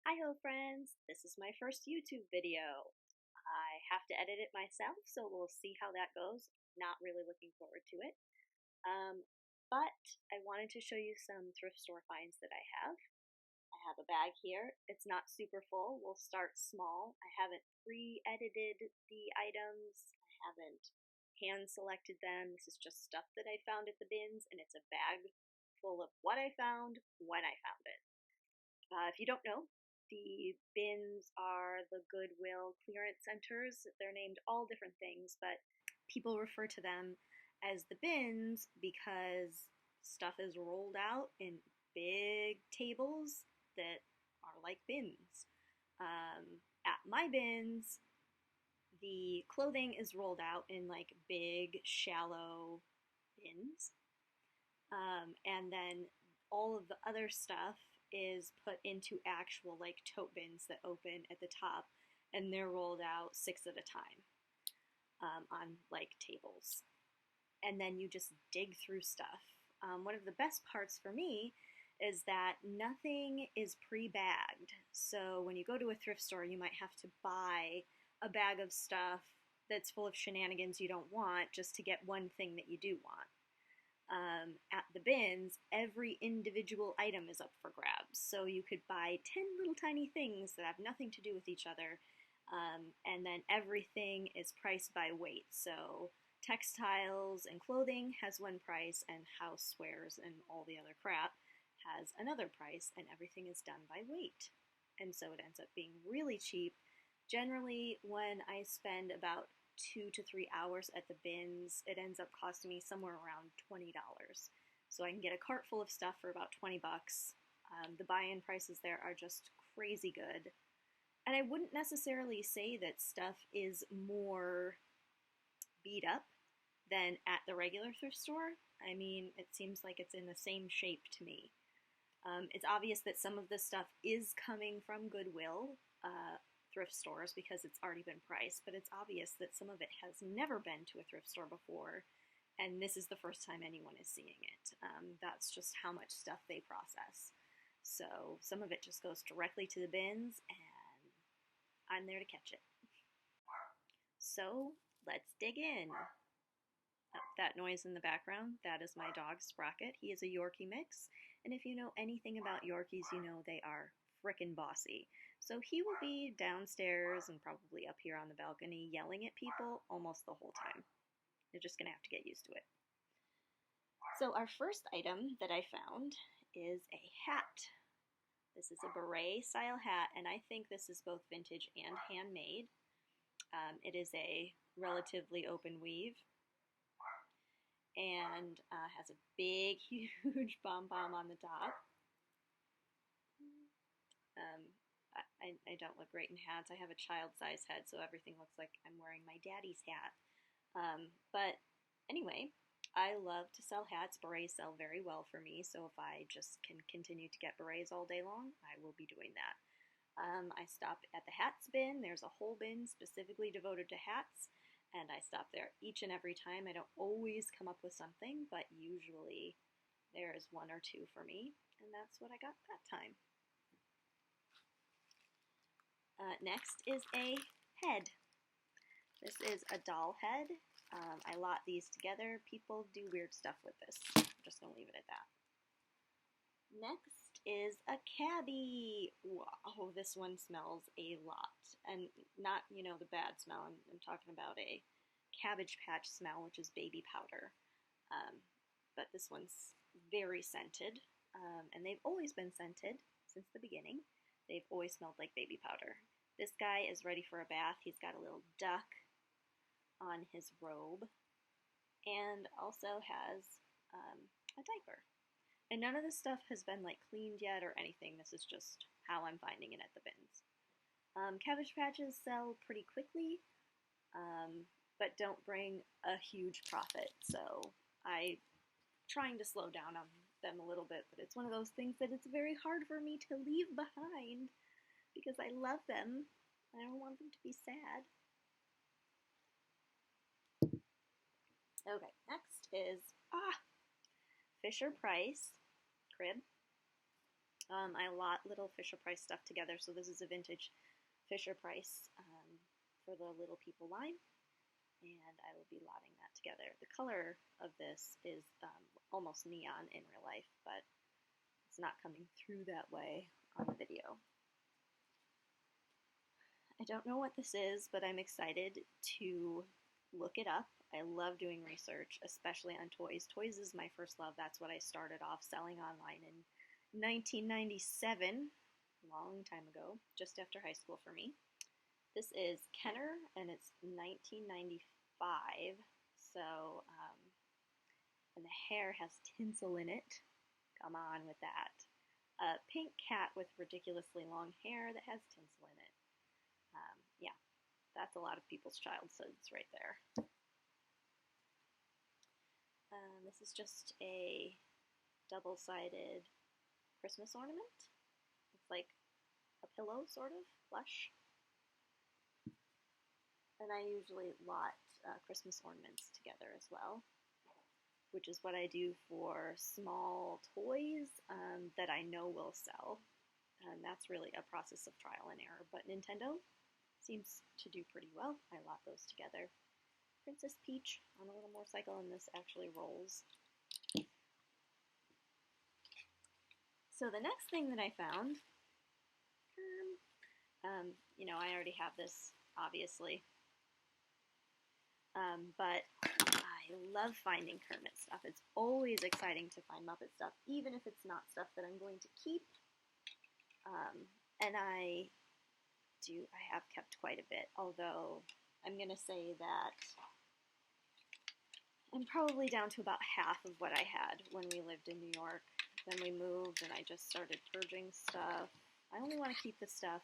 Hi-ho friends, this is my first YouTube video. I have to edit it myself, so we'll see how that goes. Not really looking forward to it. Um, but I wanted to show you some thrift store finds that I have. I have a bag here. It's not super full. We'll start small. I haven't pre-edited the items. I haven't hand-selected them. This is just stuff that I found at the bins, and it's a bag full of what I found when I found it. If you don't know, the bins are the Goodwill clearance centers. They're named all different things, but people refer to them as the bins because stuff is rolled out in big tables that are like bins. At my bins, the clothing is rolled out in like big, shallow bins. And then all of the other stuff is put into actual like tote bins that open at the top, and they're rolled out 6 at a time on like tables. And then you just dig through stuff. One of the best parts for me is that nothing is pre-bagged. So when you go to a thrift store, you might have to buy a bag of stuff that's full of shenanigans you don't want just to get one thing that you do want. At the bins, every individual item is up for grabs. So you could buy 10 little tiny things that have nothing to do with each other, and then everything is priced by weight. So textiles and clothing has one price, and housewares and all the other crap has another price, and everything is done by weight. And so it ends up being really cheap. Generally, when I spend about 2 to 3 hours at the bins, it ends up costing me somewhere around $20. So I can get a cart full of stuff for about 20 bucks. The buy-in prices there are just crazy good. And I wouldn't necessarily say that stuff is more beat up than at the regular thrift store. I mean, it seems like it's in the same shape to me. It's obvious that some of this stuff is coming from Goodwill thrift stores because it's already been priced, but it's obvious that some of it has never been to a thrift store before, and this is the first time anyone is seeing it. That's just how much stuff they process. So some of it just goes directly to the bins, and I'm there to catch it. So let's dig in. That noise in the background, that is my dog Sprocket. He is a Yorkie mix, and if you know anything about Yorkies, you know they are frickin' bossy. So he will be downstairs and probably up here on the balcony yelling at people almost the whole time. You're just gonna have to get used to it. So our first item that I found is a hat. This is a beret style hat, and I think this is both vintage and handmade. It is a relatively open weave, and has a big, huge pom-pom on the top. I don't look great in hats. I have a child-sized head, so everything looks like I'm wearing my daddy's hat. But anyway, I love to sell hats. Berets sell very well for me, so if I just can continue to get berets all day long, I will be doing that. I stopped at the hats bin. There's a whole bin specifically devoted to hats, and I stop there each and every time. I don't always come up with something, but usually there is 1 or 2 for me, and that's what I got that time. Next is a head. This is a doll head. I lot these together. People do weird stuff with this. I'm just going to leave it at that. Next is a cabbie. Wow, this one smells a lot. And not, the bad smell. I'm talking about a Cabbage Patch smell, which is baby powder. But this one's very scented. And they've always been scented since the beginning. They've always smelled like baby powder. This guy is ready for a bath. He's got a little duck on his robe and also has a diaper. And none of this stuff has been like cleaned yet or anything. This is just how I'm finding it at the bins. Cabbage Patches sell pretty quickly, but don't bring a huge profit. So I'm trying to slow down on them a little bit, but it's one of those things that it's very hard for me to leave behind because I love them. I don't want them to be sad. Okay, next is Fisher Price crib. I lot little Fisher-Price stuff together, so this is a vintage Fisher-Price for the Little People line, and I will be lotting that together. The color of this is almost neon in real life, but it's not coming through that way on the video. I don't know what this is, but I'm excited to look it up. I love doing research, especially on toys. Toys is my first love. That's what I started off selling online in 1997, a long time ago, just after high school for me. This is Kenner, and it's 1995, so, and the hair has tinsel in it. Come on with that. A pink cat with ridiculously long hair that has tinsel in it. Yeah, that's a lot of people's childhoods right there. This is just a double-sided Christmas ornament. It's like a pillow, sort of, plush. And I usually lot Christmas ornaments together as well, which is what I do for small toys that I know will sell. And that's really a process of trial and error, but Nintendo seems to do pretty well. I lot those together. Princess Peach on a little motorcycle, and this actually rolls. So the next thing that I found, you know, I already have this, obviously, but I love finding Kermit stuff. It's always exciting to find Muppet stuff, even if it's not stuff that I'm going to keep, and I have kept quite a bit, although I'm going to say that I'm probably down to about half of what I had when we lived in New York. Then we moved, and I just started purging stuff. I only want to keep the stuff,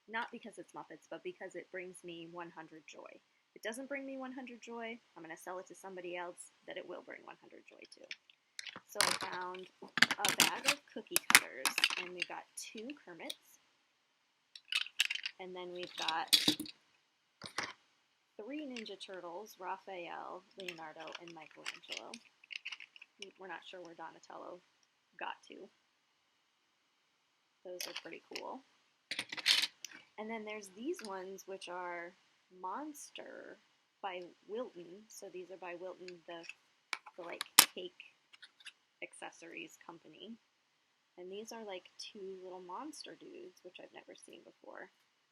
not because it's Muppets, but because it brings me 100 joy. If it doesn't bring me 100 joy, I'm going to sell it to somebody else that it will bring 100 joy to. So I found a bag of cookie cutters, and we've got 2 Kermits. And then we've got 3 Ninja Turtles, Raphael, Leonardo, and Michelangelo. We're not sure where Donatello got to. Those are pretty cool. And then there's these ones, which are Monster by Wilton. So these are by Wilton, the like cake accessories company. And these are like 2 little monster dudes, which I've never seen before.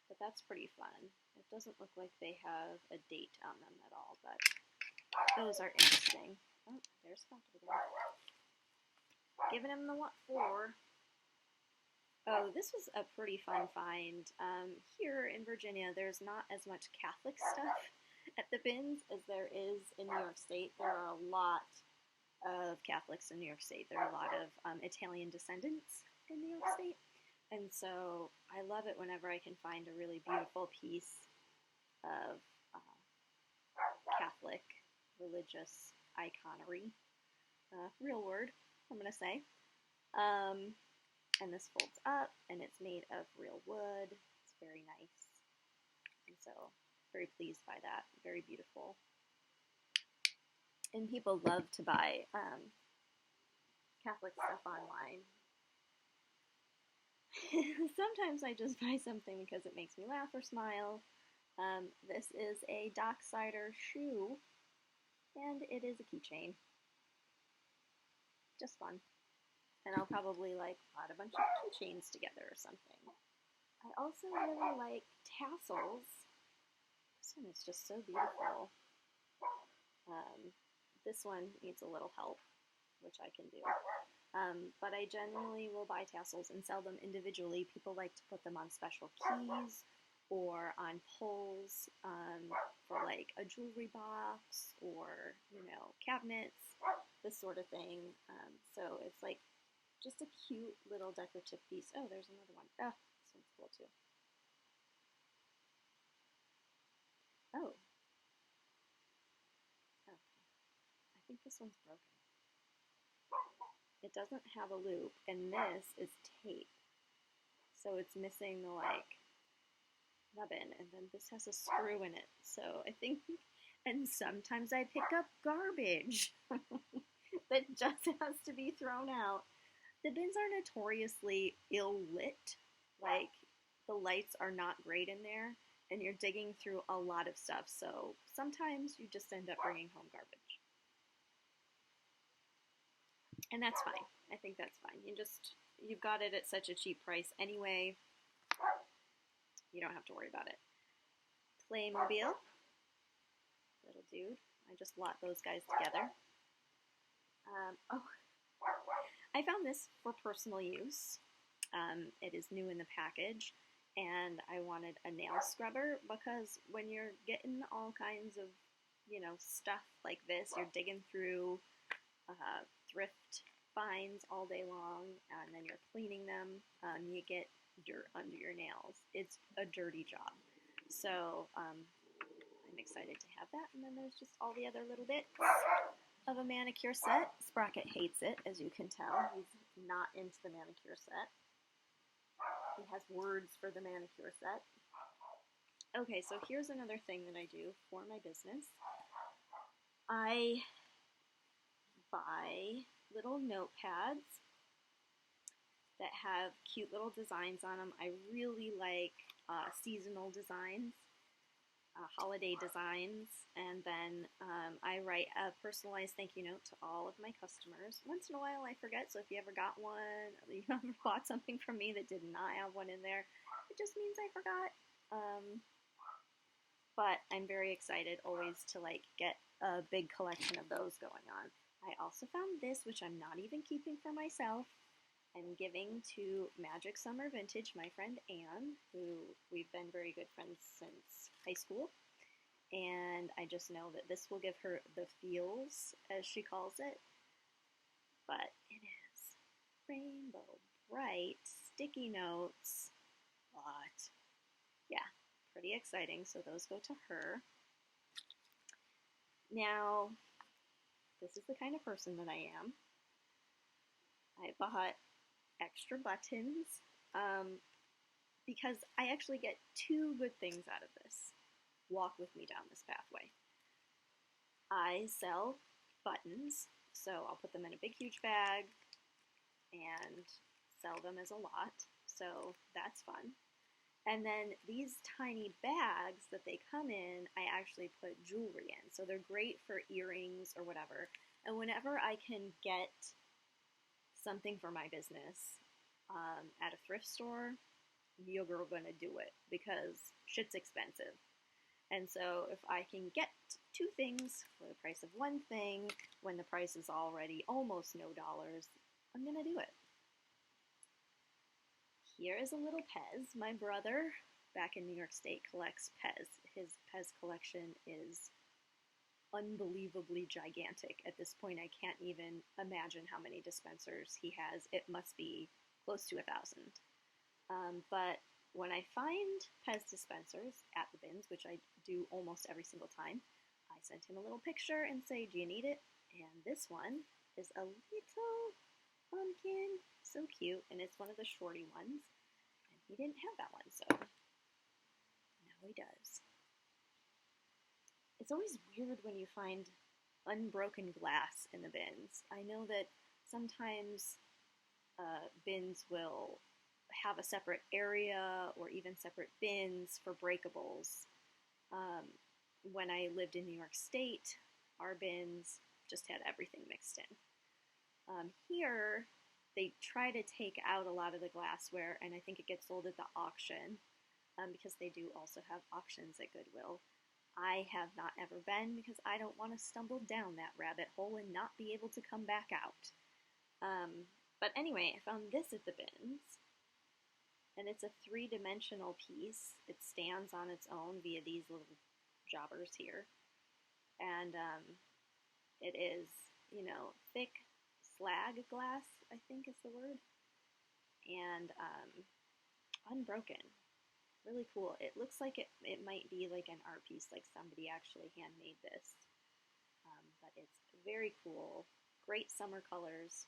But that's pretty fun. It doesn't look like they have a date on them at all, but those are interesting. Oh, there's Scott again. Giving him the what for. Oh, this was a pretty fun find. Here in Virginia, there's not as much Catholic stuff at the bins as there is in New York State. There are a lot of Catholics in New York State. There are a lot of Italian descendants in New York State. And so I love it whenever I can find a really beautiful piece of Catholic religious iconery. Real word, I'm going to say. And this folds up, and it's made of real wood. It's very nice. And so, very pleased by that. Very beautiful. And people love to buy Catholic stuff online. Sometimes I just buy something because it makes me laugh or smile. This is a Docksider shoe, and it is a keychain. Just fun. And I'll probably like lot a bunch of keychains together or something. I also really like tassels. This one is just so beautiful. This one needs a little help, which I can do. But I generally will buy tassels and sell them individually. People like to put them on special keys or on pulls for like a jewelry box or, you know, cabinets, this sort of thing. So it's like just a cute little decorative piece. Oh, there's another one. Oh, this one's cool too. Oh. Okay. I think this one's broken. It doesn't have a loop, and this is tape. So it's missing the, like, nubbin, and then this has a screw in it. So I think, and sometimes I pick up garbage that just has to be thrown out. The bins are notoriously ill lit. Like, the lights are not great in there, and you're digging through a lot of stuff, so sometimes you just end up bringing home garbage. And that's fine. I think that's fine. You've got it at such a cheap price anyway, you don't have to worry about it. Playmobil, little dude. I just locked those guys together. Oh, I found this for personal use. It is new in the package, and I wanted a nail scrubber because when you're getting all kinds of, stuff like this, you're digging through thrift finds all day long, and then you're cleaning them, you get dirt under your nails. It's a dirty job. So I'm excited to have that. And then there's just all the other little bits of a manicure set. Sprocket hates it, as you can tell. He's not into the manicure set. He has words for the manicure set. Okay, so here's another thing that I do for my business. I buy little notepads that have cute little designs on them. I really like seasonal designs, holiday designs, and then I write a personalized thank you note to all of my customers. Once in a while I forget, so if you ever got one, or you ever bought something from me that did not have one in there, it just means I forgot. But I'm very excited always to get a big collection of those going on. I also found this, which I'm not even keeping for myself. I'm giving to Magic Summer Vintage, my friend Anne, who we've been very good friends since high school. And I just know that this will give her the feels, as she calls it. But it is rainbow bright sticky notes. What? Yeah, pretty exciting. So those go to her. Now, this is the kind of person that I am. I bought extra buttons because I actually get two good things out of this. Walk with me down this pathway. I sell buttons, so I'll put them in a big huge bag and sell them as a lot, so that's fun. And then these tiny bags that they come in, I actually put jewelry in, so they're great for earrings or whatever. And whenever I can get something for my business at a thrift store, you're gonna do it because shit's expensive. And so if I can get two things for the price of one thing when the price is already almost no dollars, I'm gonna do it. Here is a little Pez. My brother back in New York State collects Pez. His Pez collection is unbelievably gigantic. At this point, I can't even imagine how many dispensers he has. It must be close to 1,000. But when I find Pez dispensers at the bins, which I do almost every single time, I send him a little picture and say, do you need it? And this one is a little pumpkin, so cute, and it's one of the shorty ones, and he didn't have that one, so now he does. It's always weird when you find unbroken glass in the bins. I know that sometimes bins will have a separate area or even separate bins for breakables. When I lived in New York State, our bins just had everything mixed in. Here, they try to take out a lot of the glassware, and I think it gets sold at the auction because they do also have auctions at Goodwill. I have not ever been because I don't want to stumble down that rabbit hole and not be able to come back out. But anyway, I found this at the bins. And it's a three-dimensional piece. It stands on its own via these little jobbers here. And it is, thick slag glass, I think is the word. And unbroken. Really cool. It looks like it might be like an art piece, like somebody actually handmade this. But it's very cool. Great summer colors.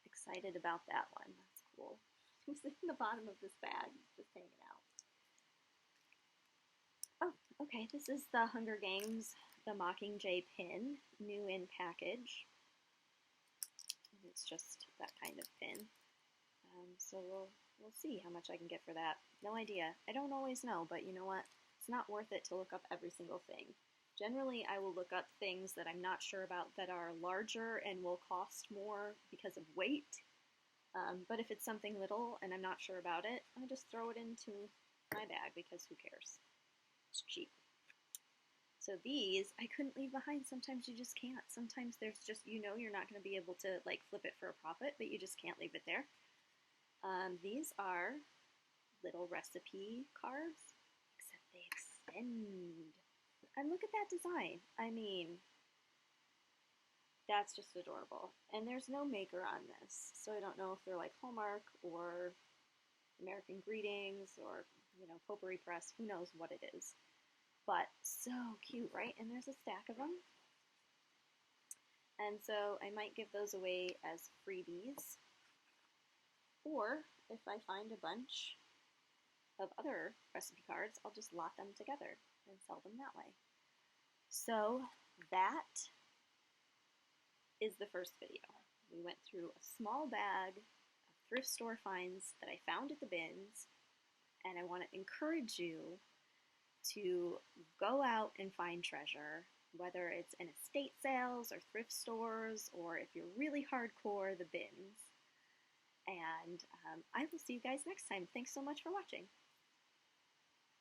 Excited about that one. That's cool. Who's in the bottom of this bag, just hanging out. Oh, okay, this is the Hunger Games, the Mockingjay pin, new in package. It is it's just that kind of pin. So we'll see how much I can get for that. No idea. I don't always know, but you know what? It's not worth it to look up every single thing. Generally, I will look up things that I'm not sure about that are larger and will cost more because of weight. But if it's something little and I'm not sure about it, I just throw it into my bag because who cares? It's cheap. So these, I couldn't leave behind. Sometimes you just can't. Sometimes there's just, you know, you're not going to be able to like flip it for a profit, but you just can't leave it there. These are little recipe cards, except they extend. And look at that design. I mean, that's just adorable. And there's no maker on this, so I don't know if they're like Hallmark or American Greetings or, you know, Potpourri Press. Who knows what it is. But so cute, right? And there's a stack of them. And so I might give those away as freebies. Or if I find a bunch of other recipe cards, I'll just lot them together and sell them that way. So that is the first video. We went through a small bag of thrift store finds that I found at the bins, and I want to encourage you to go out and find treasure, whether it's in estate sales or thrift stores, or if you're really hardcore, the bins. And I will see you guys next time. Thanks so much for watching.